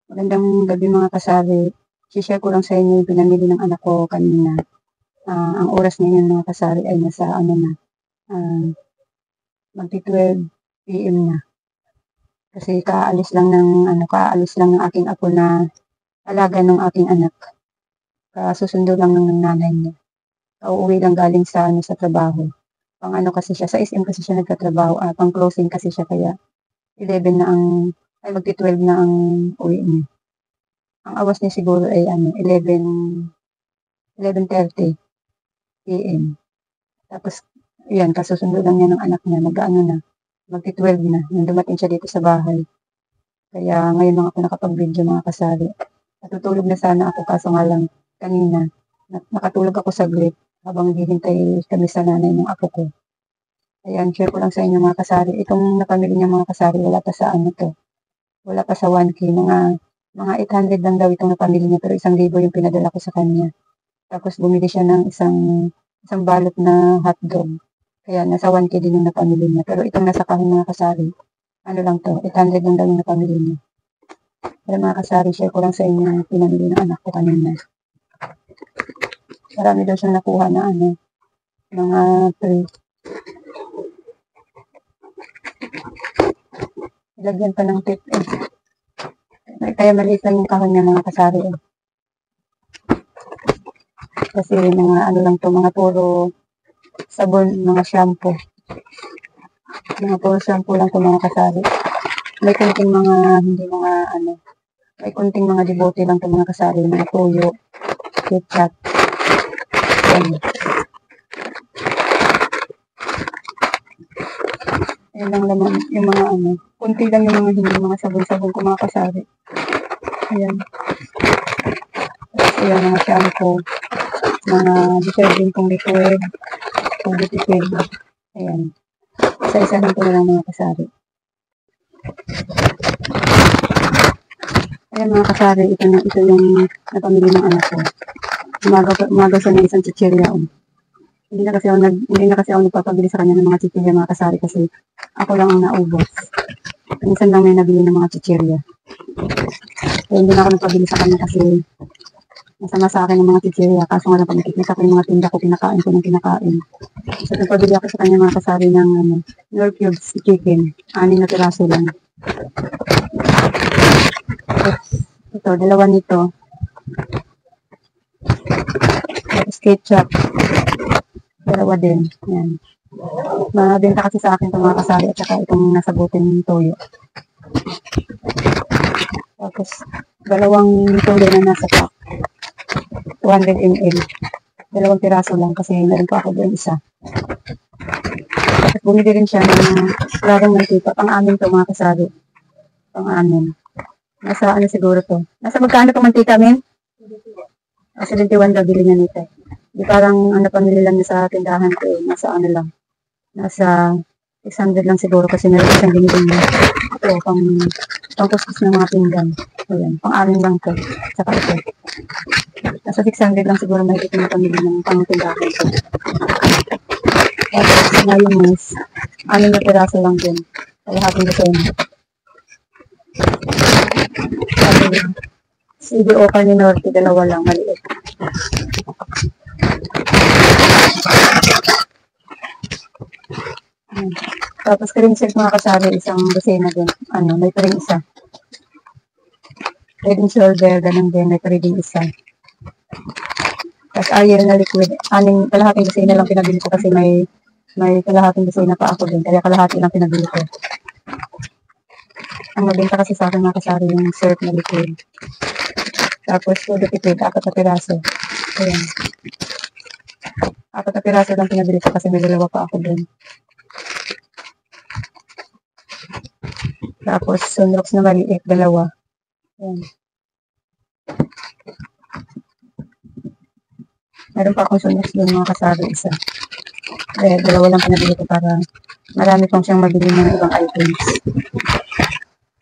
Magandang gabi mga kasari. I-share ko lang sa inyo yung pinamili ng anak ko kanina. Ang oras ngayon mga kasari ay nasa magti-12 PM na. Kasi kaalis lang ng aking apo na alaga ng aking anak. Kasusundo lang ng nanay niya. Uuwi lang galing sa trabaho. Kasi siya, sa SM kasi siya nagtatrabaho, pang closing kasi siya kaya 11 na magti-12 na ang uwi niya. Ang awas niya siguro ay 11:30 PM. Tapos, yan, kasusundo lang niya ng anak niya, magti-12 na, nung dumating siya dito sa bahay. Kaya ngayon lang ako nakapag-video mga kasari. Natutulog na sana ako kaso nga lang kanina, nakatulog ako saglit habang hihintay kami sa nanay ng apo ko. Ayan, share ko lang sa inyo mga kasari. Itong napamili niya mga kasari, wala pa sa wala pa sa 1K, mga 800 lang daw itong napamili niya, pero 1,000 yung pinadala ko sa kanya. Tapos bumili siya ng isang balot na hotdog. Kaya nasa 1K din yung napamili niya. Pero itong nasa kahon mga kasari, lang to, 800 lang daw yung napamili niya. Pero mga kasari, share ko lang sa inyo yung pinamili ng anak ko kanina. Marami daw siyang nakuha na mga 3. Ilagyan pa ng tip kaya maliit lang yung kahon niya mga kasari kasi mga lang to, mga puro sabon, mga shampoo lang to mga kasari. May kunting mga dibote lang to mga kasari, mga toyo, ketchup. Ayan lang naman yung mga kunti lang yung mga hindi mga sabon-sabon ko mga kasari. Ayan. Ayan mga shampoo, mga detergent kong liquid, liquid. Ayan. Isa-isa lang ko na lang mga kasari. Ayan mga kasari, ito yung napamili ng anak ko. Umaga siya ng isang chichirya. Hindi na kasi ako nagpapabili sa kanya ng mga chichirya mga kasari kasi ako lang ang naubos. Minsan lang may nabili ng mga chichirya. Kaya hindi na ako nagpabili sa kanya kasi masama sa akin ng mga chichirya. Kaso nga lang pag nakikita ko yung mga tinda ko, kinakain ko ng kinakain. So nagpabili ako sa kanya mga kasari ng Nor Cubes chicken. 6 na piraso lang. Ito, 2 nito. Tapos ketchup. 2 din. Yan. Mabenta kasi sa akin itong mga kasari at saka itong nasa butin toyo. Tapos, 2 toyo na nasa pack. 200 ml. 2 piraso lang kasi meron pa ako doon isa. Tapos bumili rin siya ng larang mantika. Pang-amin to mga kasari. Pang-amin. Nasa siguro to. Nasa magkano itong mantika, men? 71 daw bili niya nito. Di parang pamili lang niya sa tindahan ko. Nasa 600 lang siguro kasi meron siyang binigay niya. Ito, pang-kuskus ng mga pinggan. Ayan, pang-amin lang to. Saka ito. Nasa 600 lang siguro may ito na pamili ng pang-tindahan ko. Tapos, mayonnaise. 6 na piraso lang din. Kaya hating gusto yun. CDO Carne Norte, 2 lang, maliit. Tapos cream check mga kasari, isang dosena din. May cream isa. Head and shoulder, ganun din, may cream isa. Tapos ayer na liquid, kalahating dosena lang pinabili ko kasi may kalahating dosena pa ako din, kaya kalahati lang pinabili ko. Ang mabenta kasi sa akin mga kasari yung syrup na liquid. Tapos food liquid, 4 na piraso. Ayan. 4 na piraso lang pinabili ko kasi may 2 pa ako din. Tapos sunrox na maliit, 2. Ayan. Meron pa akong sunrox doon mga kasari isa. Kaya 2 lang pinabili ko para marami pang siyang mabili ng ibang items.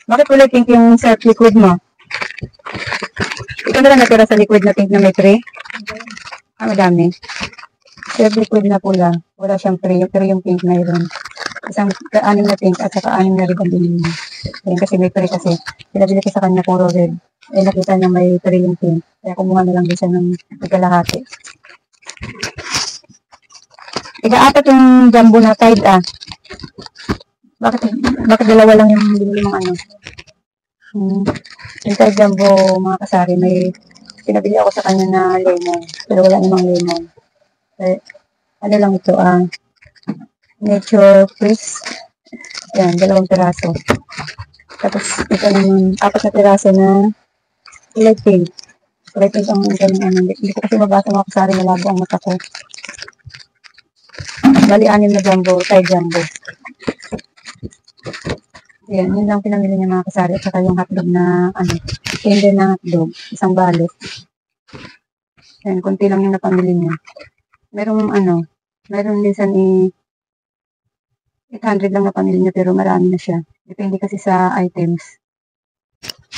Bakit kulay pink yung syrup liquid mo? Ito na lang natira sa liquid na pink na may tray? Madami. Syrup liquid na pula. Wala siyang tray, pero yung pink mayroon. Isang 6 na pink at saka 6 na red ang binili niya. Kasi may tray kasi. Pinabili ko sa kanya puro red. Eh, nakita niya may trillium pin. Kaya kumuha na lang din siya ng kalahati. Ika-apat yung jumbo na tide ah. Bakit, bakit dalawa lang yung binili mong ano? Yung tide jumbo mga kasari, may pinabili ako sa kanya na lemon. Pero wala namang lemon. Eh, ano lang ito nature freeze. Yan, 2 piraso. Tapos ito naman, 4 na piraso na light pink. Light pink ang ganyan ano. Hindi ko kasi mabasa mga kasari, malabo ang mata ko. Bali, 6 na jumbo, tide jumbo. Yan, yun lang pinamili niya mga kasari. At saka yung hotdog na, tender na hotdog, isang balot. Yan, konti lang yung napamili niya. Meron minsan 800 lang napamili niya pero marami na siya. Depende kasi sa items.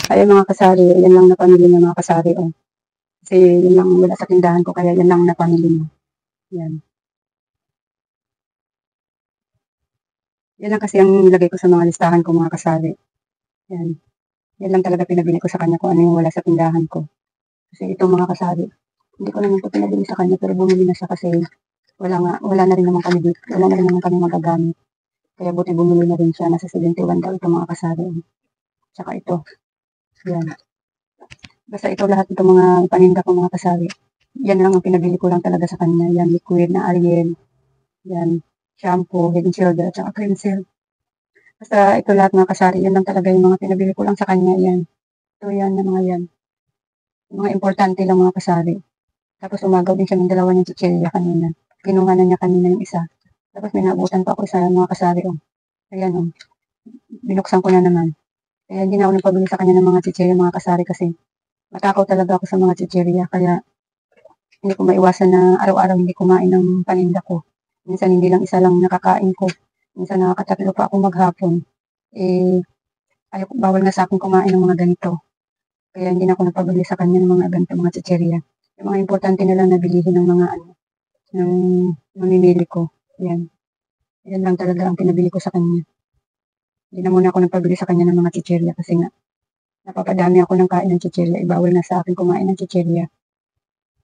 Ayun mga kasari, yan lang napamili niya mga kasari. Oh. Kasi yun lang wala sa tindahan ko, kaya yan lang napamili niya. Yan. Yan lang kasi ang nilagay ko sa mga listahan ko mga kasari. Yan. Yan lang talaga pinabili ko sa kanya kung ano yung wala sa tindahan ko. Kasi itong mga kasari, hindi ko naman ito pinabili sa kanya pero bumili na siya kasi wala na rin naman kami dito. Wala na rin naman kami magagamit. Kaya buti bumili na rin siya. Nasa 71 daw ito mga kasari. Tsaka ito. Yan. Basta ito lahat itong mga paninda ko mga kasari. Yan lang ang pinabili ko lang talaga sa kanya. Yan, liquid na Ariel. Yan, shampoo, Head and Shoulder, tsaka cleanser. Basta ito lahat mga kasari. Yan lang talaga yung mga pinabili ko lang sa kanya. Yan. Ito yan na mga yan. Yung mga importante lang mga kasari. Tapos umagaw din siya ng 2 niyang chichirya kanina. Kinuha na niya kanina yung isa. Tapos may naabutan pa ako sa mga kasari. Oh. Ayan oh. Binuksan ko na naman. Kaya hindi na ako nagpabili sa kanya ng mga chichirya mga kasari kasi matakaw talaga ako sa mga chichirya. Kaya hindi ko maiwasan na araw-araw hindi kumain ng paninda ko. Minsan hindi lang isa lang nakakain ko. Minsan nakakatatlo pa ako maghapon. Eh, bawal nga sa akin kumain ng mga ganito. Kaya hindi na ako nagpabili sa kanya ng mga ganito, mga chichirya. Yung mga importante na lang na bilihin ng mga ng mamimili ko. Yan. Yan lang talaga ang pinabili ko sa kanya. Hindi na muna ako nagpabili sa kanya ng mga chichirya kasi nga napapadami ako ng kain ng chichirya. Ibawal na sa akin kumain ng chichirya.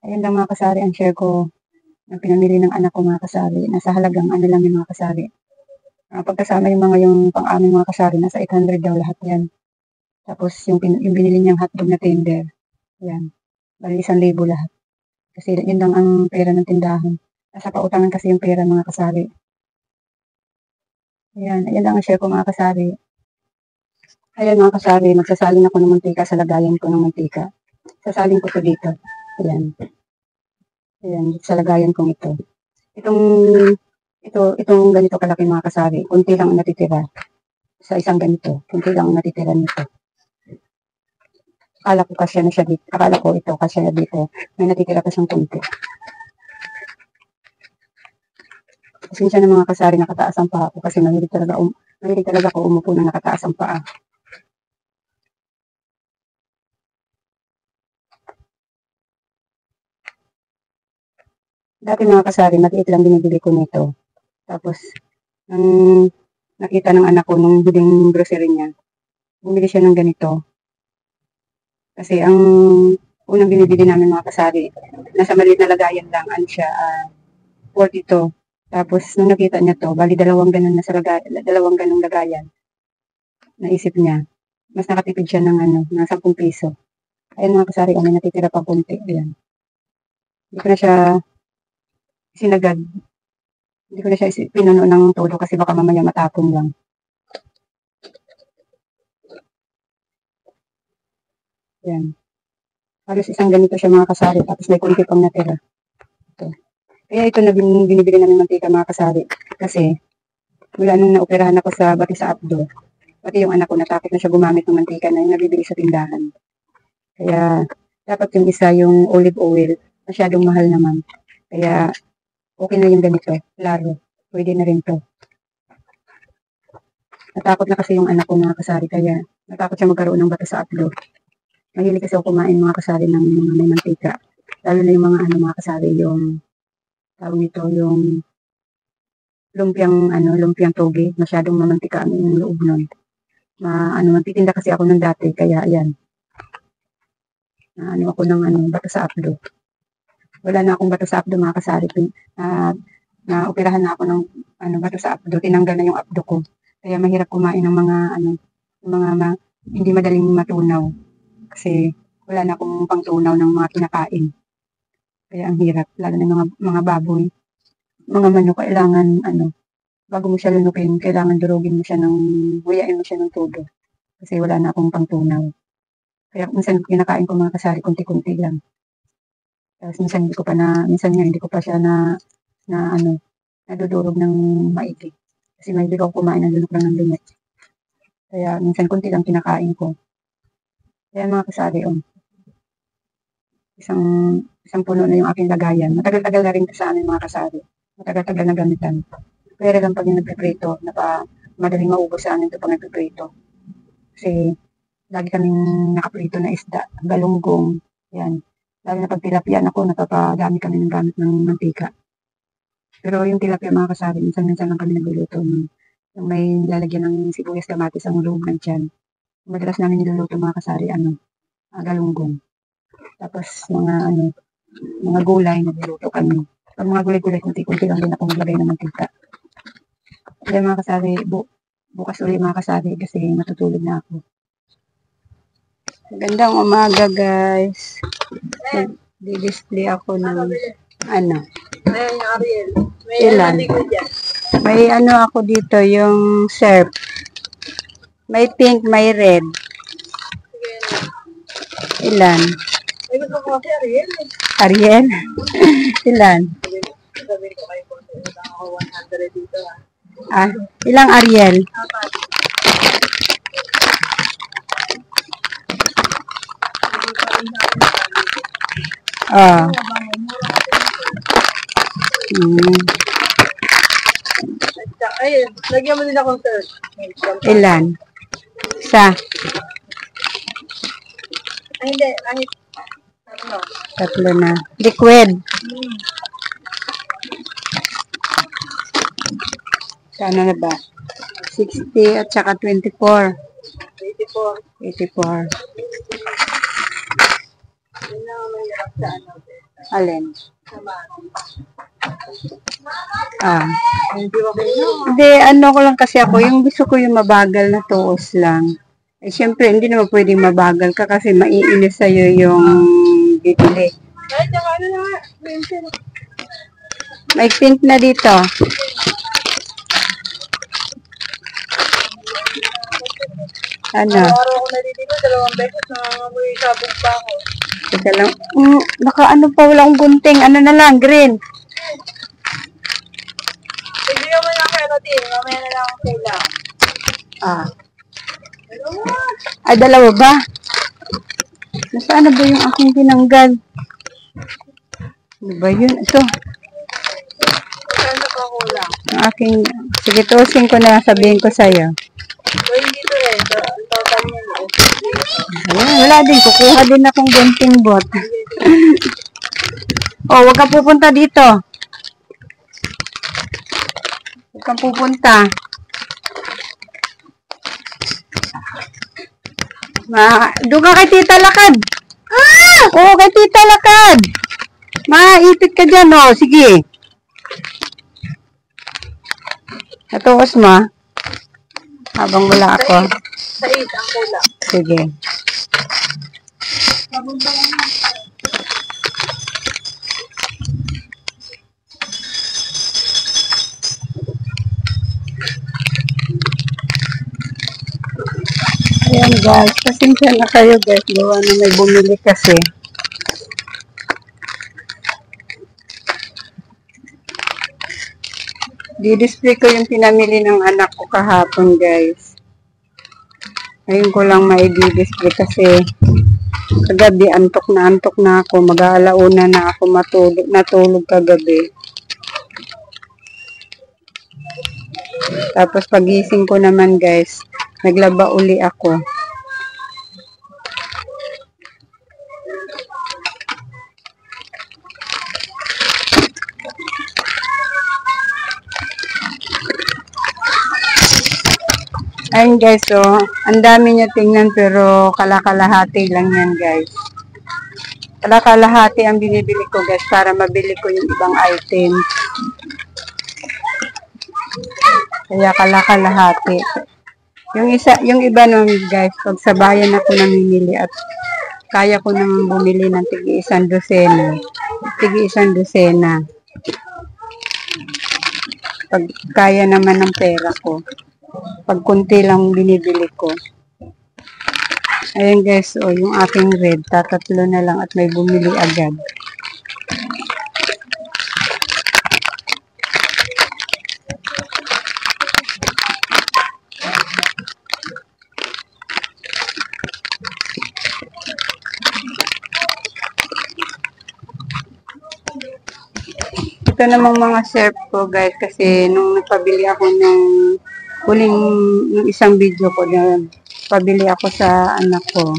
Ayun lang mga kasari ang share ko na pinamili ng anak ko mga kasari. Nasa halagang ano lang yung mga kasari. Pagkasama yung pang-aming mga kasari, nasa 800 daw lahat yan. Tapos yung binili niyang hotdog na tender, yan. Bali 1,000 lahat. Kasi yun lang ang pera ng tindahan. Nasa pautangan kasi yung pera mga kasari. Ayan, ayan lang ang share ko mga kasari. Ayan mga kasari, magsasalin ako ng mantika sa lagayan ko ng mantika. Sasalin ko to dito. Ayan. Ayan, sa lagayan kong ito. Itong ganito kalaki mga kasari, kunti lang ang natitira. Sa isang ganito, kunti lang ang natitira nito. Akala ko kasya na siya dito. Akala ko ito kasya na dito. May natitira pa siyang kunti. Pasensya na mga kasari, nakataas ang paa ko kasi mahilig talaga ako umupo na nakataas ang paa. Dati mga kasari, maliit lang binibili ko nito. Tapos, nakita ng anak ko nung huling grocery niya, bumili siya ng ganito. Kasi ang unang binibili namin mga kasari, nasa maliit na lagayan lang, siya, 42. Tapos, nung nakita niya to, bali dalawang ganun lagayan. Naisip niya, mas nakatipid siya ng ng 10 piso. Ayun mga kasari, may natitira pa punti. Ayan. Hindi ko na siya sinagad. Hindi ko na siya pinuno ng todo kasi baka mamaya matapon lang. Ayan. Halos isang ganito siya mga kasari. Tapos may kunti pang natira. Ito. Kaya ito na binibili namin mantika mga kasari. Kasi mula nung naoperahan ako sa Bati sa Abdo, pati yung anak ko natakot na siya gumamit ng mantika na yung nabibili sa tindahan. Kaya dapat yung isa yung olive oil. Masyadong mahal naman. Kaya okay na yung ganito. Laro. Pwede na rin to. Natakot na kasi yung anak ko mga kasari. Kaya natakot siya magkaroon ng Bati sa Abdo. Mahilig kasi ako kumain mga kasari ng may mantika. Lalo na yung mga kasari yung tawag nito yung lumpiang toge. Masyadong mamantika ang loob nun. Magtitinda kasi ako ng dati, kaya ayan. ano ako ng bato sa apdo. Wala na akong bato sa apdo mga kasari. Na operahan na ako ng bato sa apdo. Tinanggal na yung apdo ko. Kaya mahirap kumain ng mga hindi madaling matunaw. Kasi wala na akong pangtunaw ng mga kinakain. Kaya ang hirap. Lalo na mga baboy. Mga manok, kailangan bago mo siya lunukin, kailangan durugin mo siya huyain mo siya ng todo. Kasi wala na akong pangtunaw. Kaya minsan kinakain ko mga kasari, kunti-kunti lang. Tapos minsan hindi ko pa siya nadudurog ng maigi. Kasi may ako kumain ng lunok lang ng lunok. Kaya minsan kunti lang kinakain ko. Kaya mga kasari, isang puno na yung aking lagayan. Matagal-tagal na rin sa amin mga kasari. Matagal-tagal na gamitan. Pero lang pag yung nagpiprito, madaling maubos sa amin ito pag nagpiprito. Kasi lagi kaming nakaprito na isda, galunggong, yan. Lalo na pag tilapia, napapadami kami ng gamit ng mantika. Pero yung tilapia mga kasari, minsan-minsan lang kami nagluluto. Yung may lalagyan ng sibuyas, kamatis ang loob ng tiyan. Madalas namin niluluto mga kasari, galunggong. Tapos mga gulay, nagluluto kami. Pag mga gulay-gulay, kunti-kunti lang din ako maglagay ng mantika. Kaya mga kasari, bukas ulit mga kasari kasi matutulog na ako. Magandang umaga guys. Di-display ako ng ilan. May ako dito, yung surf. May pink, may red. Ilan? Ariel? Ilan? Ilang Ariel? Ay, lagyan mo din akong third. Ilan? Isa? Ay, hindi. Tatlo na. Liquid. Kano na ba? 60 at saka 24. 84. Alin? Hindi, ko lang kasi ako. Yung gusto ko yung mabagal na tuos lang. Eh, syempre, hindi naman pwedeng mabagal ka kasi maiinis sa'yo yung bibili. May pink na dito. Araw-araw ako naliligo, 2 beses na may sabong pa ako. Teka lang. Pa, wala akong gunting. Na lang, green. Hindi naman ako din. Mamaya na lang ang kulang. Ay, dalawa ba? Nasaan na ba yung aking tinanggal? Ano ba yun? Ito. Ano pa kulang? Ang aking, sige, tusin ko na, sabihin ko sa'yo. So, hindi to rin. Total niya no? Wala din. Kukuha din akong gunting bot. Huwag kang pupunta dito. Huwag kang pupunta. Doon ka kay Tita Lakad. Oo, kay Tita Lakad. Maipit ka dyan, Sige. Natuos mo. Habang wala ako. Sa 8 ang kulang. Sige. Ayan guys, pasensya na kayo guys. Gawa na may bumili kasi. Di-display ko yung pinamili ng anak ko kahapon guys. Ngayon ko lang mai-display kasi kagabi antok na ako. Mag-aalauna na ako natulog kagabi. Tapos pagising ko naman guys, naglaba uli ako. Ayun guys, ang dami niya tingnan pero kalakalahati lang yan guys. Kalahati ang binibili ko guys para mabili ko yung ibang item. Kaya kalahati. Yung iba nun guys, pag sa bayan ako namimili at kaya ko naman bumili ng tig-isang dosena. Pag kaya naman ng pera ko. Pag kunti lang binibili ko. Ayan guys, yung aking red, tatatlo na lang at may bumili agad. Ito namang mga surf ko guys, kasi nung nagpabili ako ng yung isang video ko na pabili ako sa anak ko.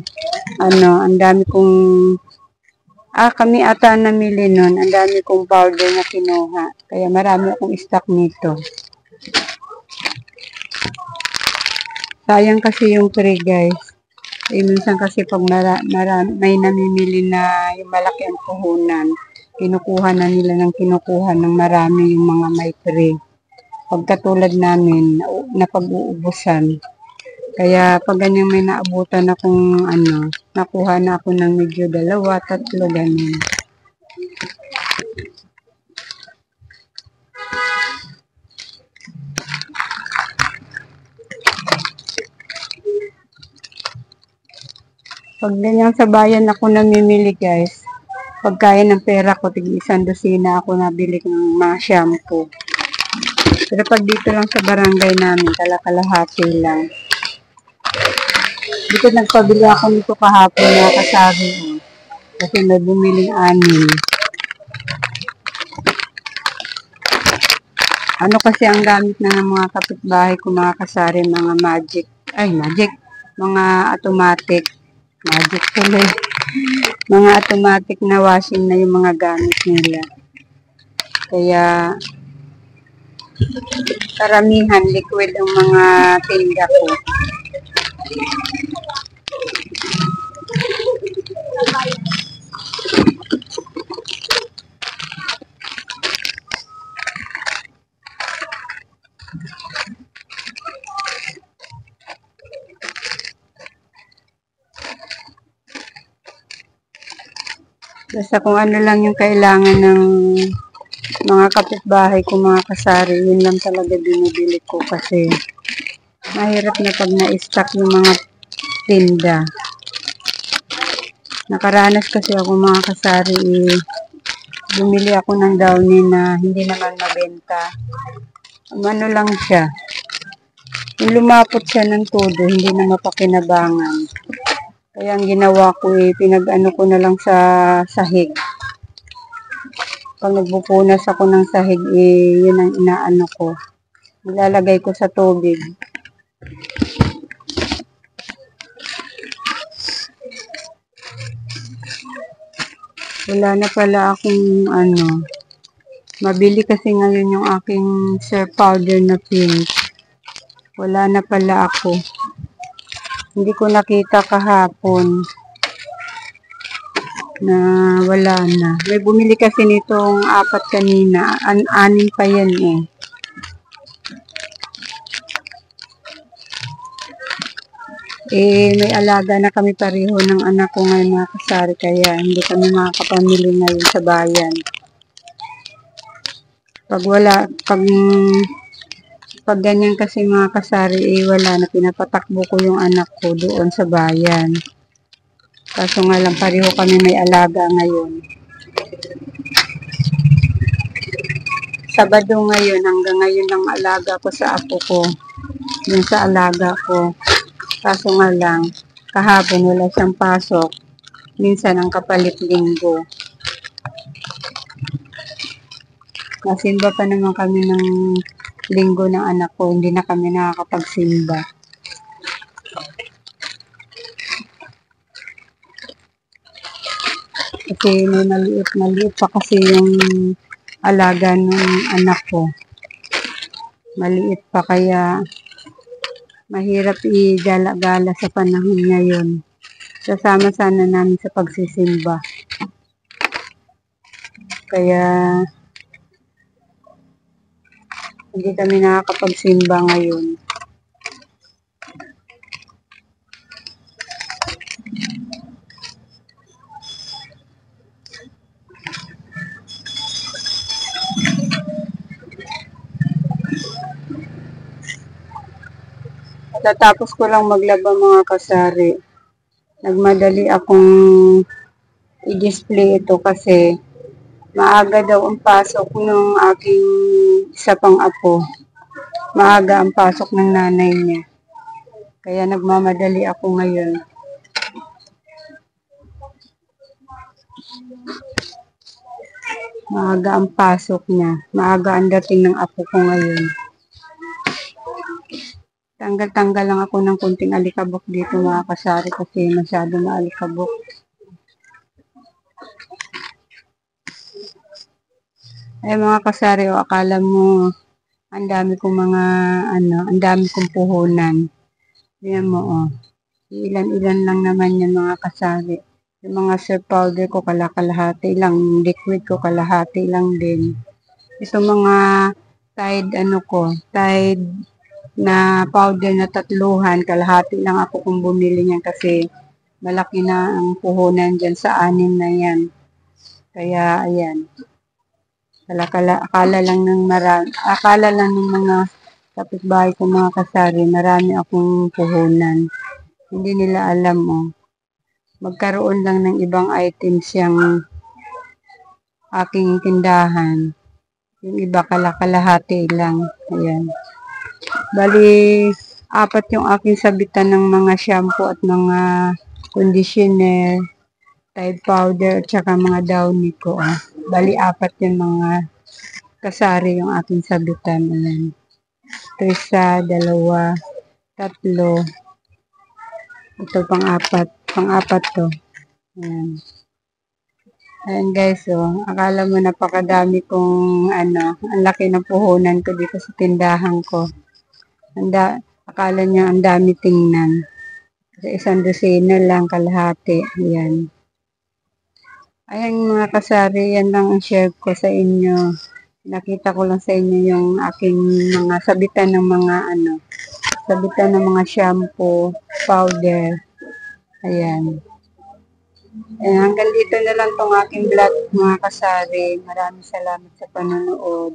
Ang dami kong kami ata namili nun. Ang dami kong powder na kinuha. Kaya marami akong stock nito. Sayang kasi yung free guys. Minsan kasi pag may namimili na yung malaki ang puhunan, kinukuha na nila ng marami yung mga may free. Pagkatulad namin, napag-uubusan. Kaya pag ganyan may naabutan akong nakuha na ako ng medyo 2, 3, ganyan. Pag ganyan sa bayan ako namimili guys, pag kaya ng pera ko, tig-isang dosina ako nabili ng mga shampoo. Pero pag dito lang sa barangay namin, kalahati lang. Dito nagpabili ako nito kahapon na kasabi kasi may bumiling 6. Kasi ang gamit na ng mga kapitbahay ko mga kasari, mga mga automatic, mga automatic na washing na yung mga gamit nila. Kaya karamihan liquid ang mga tinda ko. Basta kung ano lang yung kailangan ng mga kapitbahay ko mga kasari, yun lang talaga binibili ko kasi mahirap na pag na-stock yung mga tinda. Nakaranas kasi ako mga kasari, bumili ako ng downy na hindi naman mabenta. Ano lang siya. Yung lumapot siya ng todo, hindi na mapakinabangan. Kaya ang ginawa ko pinag-ano ko na lang sa sahig. Pag nagpupunas ako ng sahig, yun ang inaano ko. Nilalagay ko sa tubig. Wala na pala akong mabili kasi ngayon yung aking surf powder na pink. Wala na pala ako. Hindi ko nakita kahapon na wala na. May bumili kasi nitong 4 kanina. 6 pa yan may alaga na kami pareho ng anak ko ngayon mga kasari. Kaya hindi kami makakapamili ngayon sa bayan. Pag ganyan kasi mga kasari, wala na, pinapatakbo ko yung anak ko doon sa bayan. Kaso nga lang, pareho kami may alaga ngayon. Sabado ngayon, hanggang ngayon ang alaga ko sa apo ko. Yung sa alaga ko. Kaso nga lang, kahapon wala siyang pasok. Minsan ang kapalit linggo. Nasimba pa naman kami ng linggo ng anak ko, hindi na kami nakakapagsimba. Kasi may maliit pa kasi yung alaga ng anak ko. Maliit pa kaya mahirap igala-gala sa panahon ngayon. Sasama sana namin sa pagsisimba. Kaya hindi kami nakakapagsimba ngayon. Tatapos ko lang maglaba mga kasari. Nagmadali akong i-display ito kasi maaga daw ang pasok ng aking isa pang apo. Maaga ang pasok ng nanay niya. Kaya nagmamadali ako ngayon. Maaga ang pasok niya. Maaga ang dating ng apo ko ngayon. Tanggal-tanggal lang ako ng kunting alikabok dito mga kasari kasi masyado na alikabok. Ay mga kasari, o akala mo ang dami kong mga ang dami kong puhunan. Ayan mo ilan-ilan lang naman yan mga kasari. Yung mga surf powder ko kalahati lang, liquid ko kalahati lang din. Ito mga Tide na powder na 3, kalahati lang ako kung bumili niyan kasi malaki na ang puhunan dyan sa 6 na yan. Kaya ayan. Akala lang ng mga kapitbahay ko mga kasari, marami akong puhunan. Hindi nila alam magkaroon lang ng ibang items yung aking tindahan. Yung iba kalahati lang. Ayan. Bali, 4 yung aking sabitan ng mga shampoo at mga conditioner, Tide powder, at saka mga downy ko. Bali, 4 yung mga kasari yung aking sabitan. Ayan. 1, 2, 3. Ito pang-4. Pang-4 to. Ayan. Ayan guys, akala mo napakadami kong ang laki ng puhunan ko dito sa tindahan ko. Akala niya ang dami tingnan. Kasi 1 dosena lang kalahati. Ayan. Ayan mga kasari, yan lang ang share ko sa inyo. Nakita ko lang sa inyo yung aking mga sabitan ng mga shampoo, powder. Ayan. Hanggang dito na lang tong aking vlog mga kasari. Maraming salamat sa panonood.